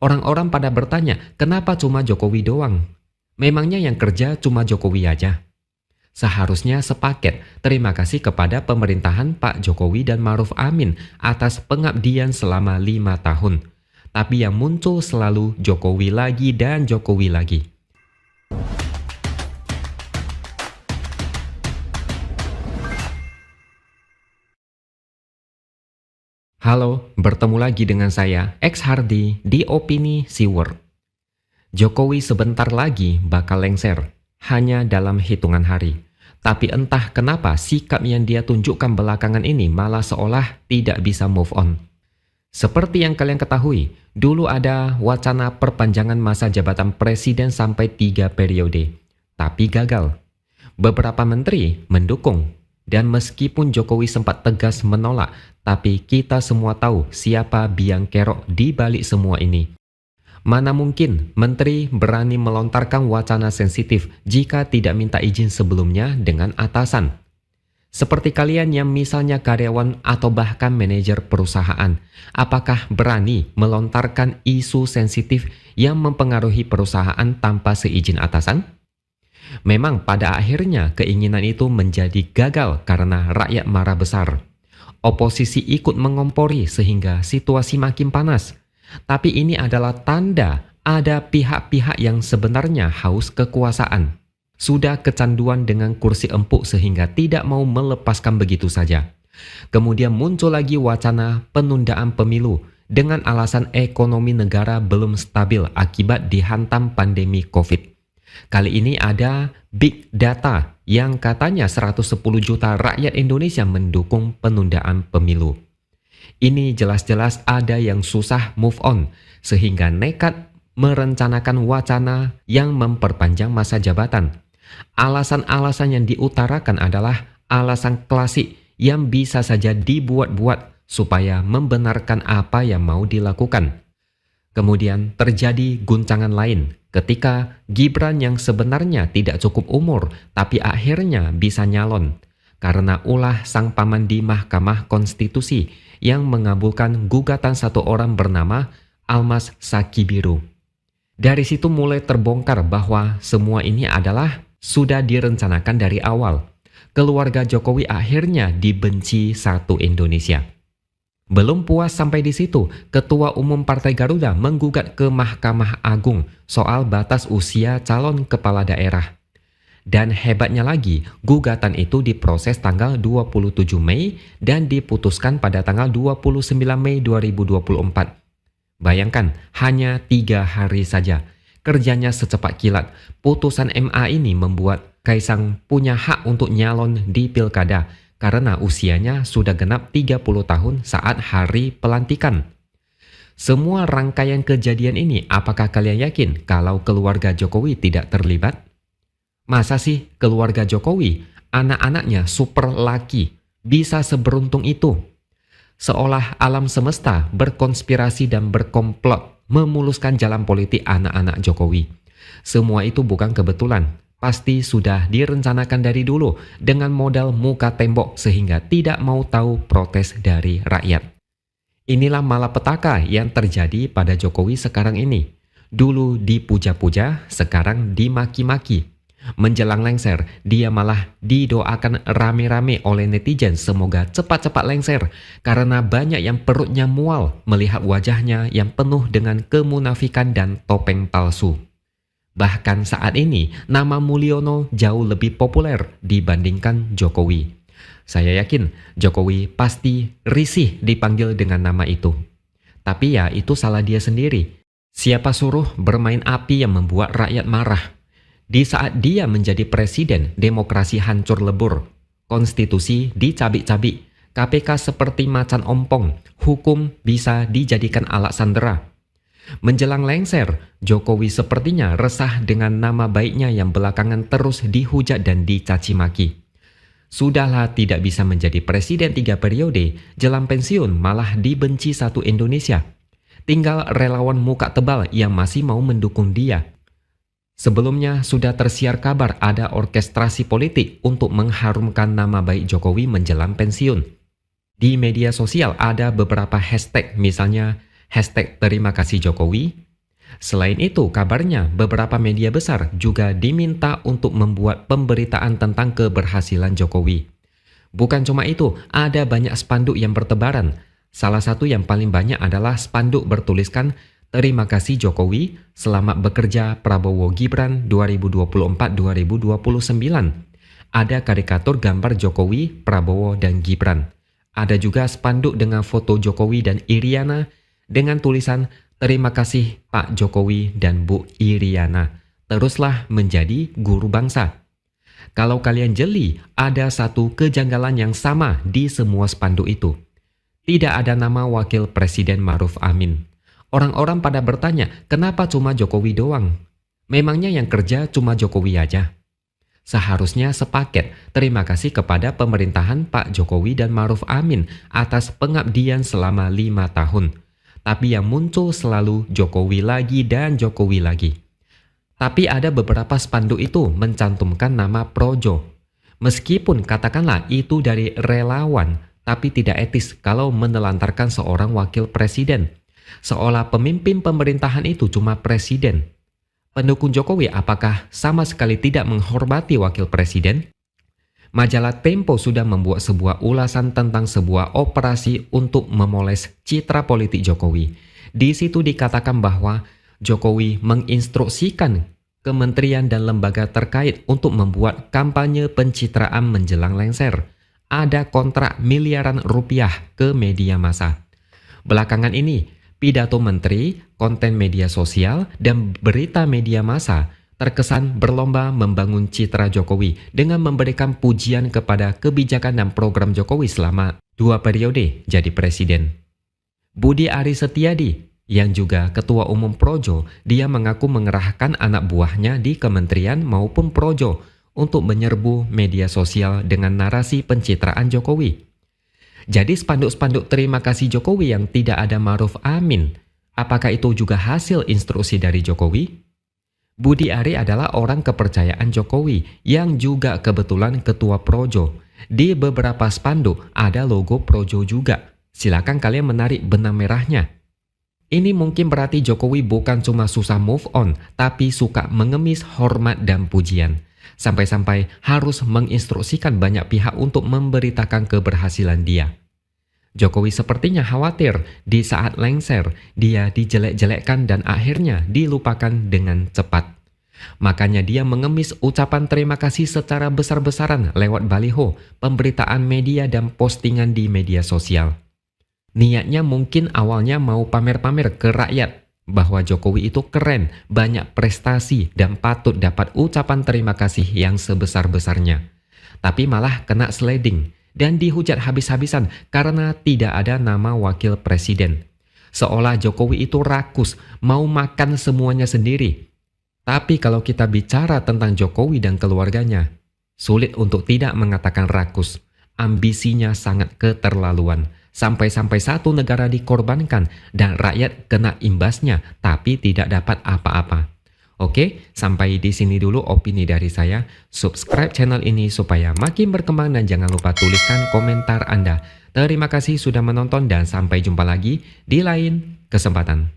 Orang-orang pada bertanya, kenapa cuma Jokowi doang? Memangnya yang kerja cuma Jokowi aja? Seharusnya sepaket terima kasih kepada pemerintahan Pak Jokowi dan Maruf Amin atas pengabdian selama 5 tahun. Tapi yang muncul selalu Jokowi lagi dan Jokowi lagi. Halo, bertemu lagi dengan saya, X Hardy, di Opini Siward. Jokowi sebentar lagi bakal lengser, hanya dalam hitungan hari. Tapi entah kenapa sikap yang dia tunjukkan belakangan ini malah seolah tidak bisa move on. Seperti yang kalian ketahui, dulu ada wacana perpanjangan masa jabatan presiden sampai 3 periode. Tapi gagal. Beberapa menteri mendukung. Dan meskipun Jokowi sempat tegas menolak, tapi kita semua tahu siapa biang kerok di balik semua ini. Mana mungkin menteri berani melontarkan wacana sensitif jika tidak minta izin sebelumnya dengan atasan. Seperti kalian yang misalnya karyawan atau bahkan manajer perusahaan, apakah berani melontarkan isu sensitif yang mempengaruhi perusahaan tanpa seizin atasan? Memang pada akhirnya keinginan itu menjadi gagal karena rakyat marah besar. Oposisi ikut mengompori sehingga situasi makin panas. Tapi ini adalah tanda ada pihak-pihak yang sebenarnya haus kekuasaan. Sudah kecanduan dengan kursi empuk sehingga tidak mau melepaskan begitu saja. Kemudian muncul lagi wacana penundaan pemilu dengan alasan ekonomi negara belum stabil akibat dihantam pandemi COVID. Kali ini ada big data yang katanya 110 juta rakyat Indonesia mendukung penundaan pemilu. Ini jelas-jelas ada yang susah move on, sehingga nekat merencanakan wacana yang memperpanjang masa jabatan. Alasan-alasan yang diutarakan adalah alasan klasik yang bisa saja dibuat-buat supaya membenarkan apa yang mau dilakukan. Kemudian terjadi guncangan lain ketika Gibran yang sebenarnya tidak cukup umur tapi akhirnya bisa nyalon karena ulah sang paman di Mahkamah Konstitusi yang mengabulkan gugatan satu orang bernama Almas Sakibiru. Dari situ mulai terbongkar bahwa semua ini adalah sudah direncanakan dari awal. Keluarga Jokowi akhirnya dibenci satu Indonesia. Belum puas sampai di situ, Ketua Umum Partai Garuda menggugat ke Mahkamah Agung soal batas usia calon kepala daerah. Dan hebatnya lagi, gugatan itu diproses tanggal 27 Mei dan diputuskan pada tanggal 29 Mei 2024. Bayangkan, hanya 3 hari saja. Kerjanya secepat kilat. Putusan MA ini membuat Kaisang punya hak untuk nyalon di pilkada karena usianya sudah genap 30 tahun saat hari pelantikan. Semua rangkaian kejadian ini, apakah kalian yakin kalau keluarga Jokowi tidak terlibat? Masa sih keluarga Jokowi, anak-anaknya super laki, bisa seberuntung itu? Seolah alam semesta berkonspirasi dan berkomplot memuluskan jalan politik anak-anak Jokowi. Semua itu bukan kebetulan, pasti sudah direncanakan dari dulu dengan modal muka tembok sehingga tidak mau tahu protes dari rakyat. Inilah malapetaka yang terjadi pada Jokowi sekarang ini. Dulu dipuja-puja, sekarang dimaki-maki. Menjelang lengser, dia malah didoakan rame-rame oleh netizen semoga cepat-cepat lengser karena banyak yang perutnya mual melihat wajahnya yang penuh dengan kemunafikan dan topeng palsu. Bahkan saat ini, nama Mulyono jauh lebih populer dibandingkan Jokowi. Saya yakin Jokowi pasti risih dipanggil dengan nama itu. Tapi ya itu salah dia sendiri. Siapa suruh bermain api yang membuat rakyat marah? Di saat dia menjadi presiden, demokrasi hancur lebur. Konstitusi dicabik-cabik. KPK seperti macan ompong. Hukum bisa dijadikan alat sandera. Menjelang lengser, Jokowi sepertinya resah dengan nama baiknya yang belakangan terus dihujat dan dicaci maki. Sudahlah tidak bisa menjadi presiden 3 periode, jelang pensiun malah dibenci satu Indonesia. Tinggal relawan muka tebal yang masih mau mendukung dia. Sebelumnya sudah tersiar kabar ada orkestrasi politik untuk mengharumkan nama baik Jokowi menjelang pensiun. Di media sosial ada beberapa hashtag, misalnya hashtag terima kasih Jokowi, Selain itu, kabarnya beberapa media besar juga diminta untuk membuat pemberitaan tentang keberhasilan Jokowi. Bukan cuma itu, ada banyak spanduk yang bertebaran. Salah satu yang paling banyak adalah spanduk bertuliskan "Terima kasih Jokowi, selamat bekerja Prabowo Gibran 2024-2029". Ada karikatur gambar Jokowi, Prabowo, dan Gibran. Ada juga spanduk dengan foto Jokowi dan Iriana dengan tulisan "Terima kasih Pak Jokowi dan Bu Iriana. Teruslah menjadi guru bangsa". Kalau kalian jeli, ada satu kejanggalan yang sama di semua spanduk itu. Tidak ada nama Wakil Presiden Ma'ruf Amin. Orang-orang pada bertanya, kenapa cuma Jokowi doang? Memangnya yang kerja cuma Jokowi aja? Seharusnya sepaket terima kasih kepada pemerintahan Pak Jokowi dan Ma'ruf Amin atas pengabdian selama 5 tahun. Tapi yang muncul selalu Jokowi lagi dan Jokowi lagi. Tapi ada beberapa spanduk itu mencantumkan nama Projo. Meskipun katakanlah itu dari relawan, tapi tidak etis kalau menelantarkan seorang wakil presiden. Seolah pemimpin pemerintahan itu cuma presiden. Pendukung Jokowi apakah sama sekali tidak menghormati wakil presiden? Majalah Tempo sudah membuat sebuah ulasan tentang sebuah operasi untuk memoles citra politik Jokowi. Di situ dikatakan bahwa Jokowi menginstruksikan kementerian dan lembaga terkait untuk membuat kampanye pencitraan menjelang lengser. Ada kontrak miliaran rupiah ke media massa. Belakangan ini, pidato menteri, konten media sosial, dan berita media massa terkesan berlomba membangun citra Jokowi dengan memberikan pujian kepada kebijakan dan program Jokowi selama 2 periode jadi presiden. Budi Aris Setiadi, yang juga ketua umum Projo, dia mengaku mengerahkan anak buahnya di kementerian maupun Projo untuk menyerbu media sosial dengan narasi pencitraan Jokowi. Jadi spanduk-spanduk terima kasih Jokowi yang tidak ada Ma'ruf Amin, apakah itu juga hasil instruksi dari Jokowi? Budi Ari adalah orang kepercayaan Jokowi yang juga kebetulan ketua Projo. Di beberapa spanduk ada logo Projo juga. Silakan kalian menarik benang merahnya. Ini mungkin berarti Jokowi bukan cuma susah move on, tapi suka mengemis hormat dan pujian. Sampai-sampai harus menginstruksikan banyak pihak untuk memberitakan keberhasilan dia. Jokowi sepertinya khawatir di saat lengser, dia dijelek-jelekkan dan akhirnya dilupakan dengan cepat. Makanya dia mengemis ucapan terima kasih secara besar-besaran lewat baliho, pemberitaan media dan postingan di media sosial. Niatnya mungkin awalnya mau pamer-pamer ke rakyat bahwa Jokowi itu keren, banyak prestasi dan patut dapat ucapan terima kasih yang sebesar-besarnya. Tapi malah kena sliding dan dihujat habis-habisan karena tidak ada nama wakil presiden. Seolah Jokowi itu rakus, mau makan semuanya sendiri. Tapi kalau kita bicara tentang Jokowi dan keluarganya, sulit untuk tidak mengatakan rakus. Ambisinya sangat keterlaluan. Sampai-sampai satu negara dikorbankan dan rakyat kena imbasnya tapi tidak dapat apa-apa. Oke, sampai di sini dulu opini dari saya. Subscribe channel ini supaya makin berkembang dan jangan lupa tuliskan komentar Anda. Terima kasih sudah menonton dan sampai jumpa lagi di lain kesempatan.